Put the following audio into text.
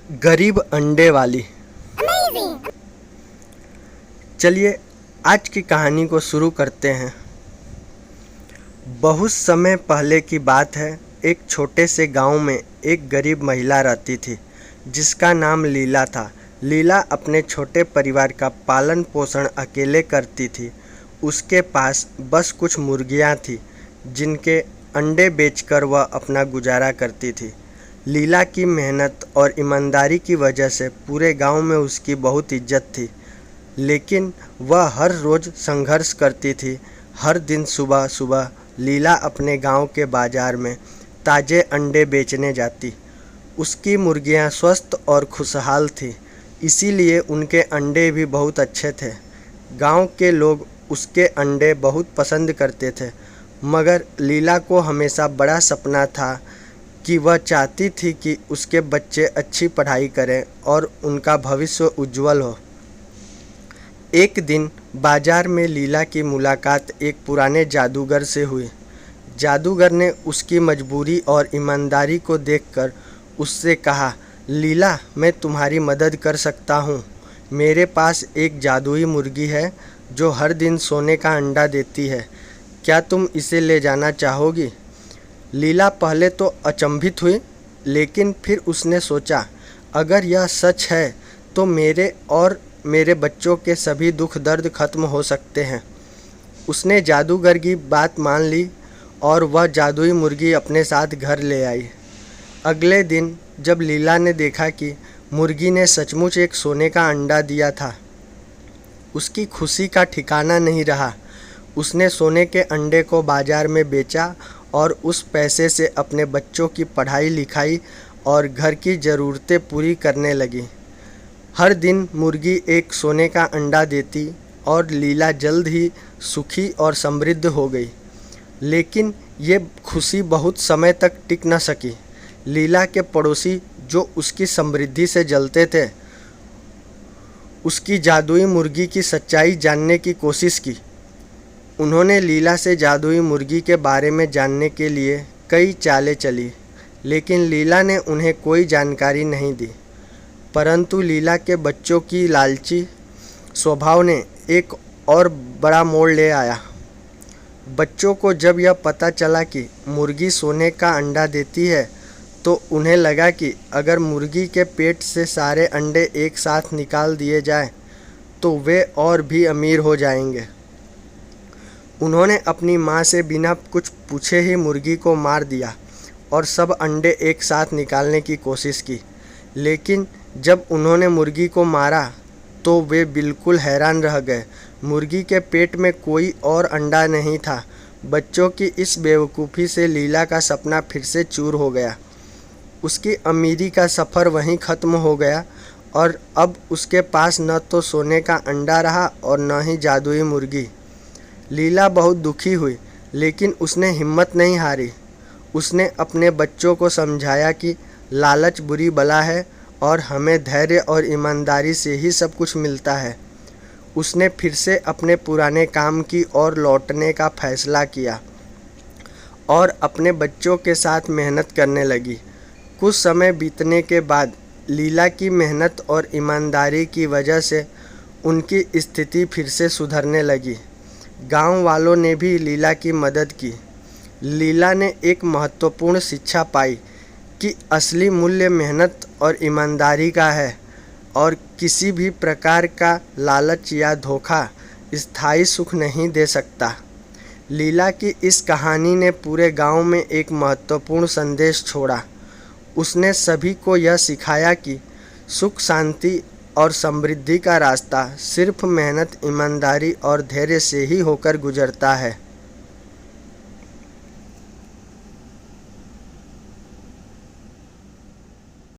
गरीब अंडे वाली। चलिए आज की कहानी को शुरू करते हैं। बहुत समय पहले की बात है। एक छोटे से गांव में एक गरीब महिला रहती थी जिसका नाम लीला था। लीला अपने छोटे परिवार का पालन पोषण अकेले करती थी। उसके पास बस कुछ मुर्गियां थीं जिनके अंडे बेचकर वह अपना गुजारा करती थी। लीला की मेहनत और ईमानदारी की वजह से पूरे गांव में उसकी बहुत इज्जत थी। लेकिन वह हर रोज़ संघर्ष करती थी। हर दिन सुबह सुबह लीला अपने गांव के बाज़ार में ताज़े अंडे बेचने जाती। उसकी मुर्गियां स्वस्थ और खुशहाल थीं, इसीलिए उनके अंडे भी बहुत अच्छे थे। गांव के लोग उसके अंडे बहुत पसंद करते थे, मगर लीला को हमेशा बड़ा सपना था कि वह चाहती थी कि उसके बच्चे अच्छी पढ़ाई करें और उनका भविष्य उज्जवल हो। एक दिन बाजार में लीला की मुलाकात एक पुराने जादूगर से हुई। जादूगर ने उसकी मजबूरी और ईमानदारी को देखकर उससे कहा, लीला, मैं तुम्हारी मदद कर सकता हूँ। मेरे पास एक जादुई मुर्गी है जो हर दिन सोने का अंडा देती है। क्या तुम इसे ले जाना चाहोगी? लीला पहले तो अचंभित हुई, लेकिन फिर उसने सोचा, अगर यह सच है तो मेरे और मेरे बच्चों के सभी दुख दर्द खत्म हो सकते हैं। उसने जादूगर की बात मान ली और वह जादुई मुर्गी अपने साथ घर ले आई। अगले दिन जब लीला ने देखा कि मुर्गी ने सचमुच एक सोने का अंडा दिया था, उसकी खुशी का ठिकाना नहीं रहा। उसने सोने के अंडे को बाजार में बेचा और उस पैसे से अपने बच्चों की पढ़ाई लिखाई और घर की ज़रूरतें पूरी करने लगी। हर दिन मुर्गी एक सोने का अंडा देती और लीला जल्द ही सुखी और समृद्ध हो गई। लेकिन ये खुशी बहुत समय तक टिक न सकी। लीला के पड़ोसी, जो उसकी समृद्धि से जलते थे, उसकी जादुई मुर्गी की सच्चाई जानने की कोशिश की। उन्होंने लीला से जादुई मुर्गी के बारे में जानने के लिए कई चालें चली, लेकिन लीला ने उन्हें कोई जानकारी नहीं दी। परंतु लीला के बच्चों की लालची स्वभाव ने एक और बड़ा मोड़ ले आया। बच्चों को जब यह पता चला कि मुर्गी सोने का अंडा देती है, तो उन्हें लगा कि अगर मुर्गी के पेट से सारे अंडे एक साथ निकाल दिए जाएं, तो वे और भी अमीर हो जाएंगे। उन्होंने अपनी माँ से बिना कुछ पूछे ही मुर्गी को मार दिया और सब अंडे एक साथ निकालने की कोशिश की। लेकिन जब उन्होंने मुर्गी को मारा तो वे बिल्कुल हैरान रह गए। मुर्गी के पेट में कोई और अंडा नहीं था। बच्चों की इस बेवकूफ़ी से लीला का सपना फिर से चूर हो गया। उसकी अमीरी का सफ़र वहीं ख़त्म हो गया और अब उसके पास न तो सोने का अंडा रहा और न ही जादुई मुर्गी। लीला बहुत दुखी हुई, लेकिन उसने हिम्मत नहीं हारी। उसने अपने बच्चों को समझाया कि लालच बुरी बला है और हमें धैर्य और ईमानदारी से ही सब कुछ मिलता है। उसने फिर से अपने पुराने काम की ओर लौटने का फैसला किया और अपने बच्चों के साथ मेहनत करने लगी। कुछ समय बीतने के बाद लीला की मेहनत और ईमानदारी की वजह से उनकी स्थिति फिर से सुधरने लगी। गांव वालों ने भी लीला की मदद की। लीला ने एक महत्वपूर्ण शिक्षा पाई कि असली मूल्य मेहनत और ईमानदारी का है और किसी भी प्रकार का लालच या धोखा स्थायी सुख नहीं दे सकता। लीला की इस कहानी ने पूरे गांव में एक महत्वपूर्ण संदेश छोड़ा। उसने सभी को यह सिखाया कि सुख, शांति और समृद्धि का रास्ता सिर्फ मेहनत, ईमानदारी और धैर्य से ही होकर गुजरता है।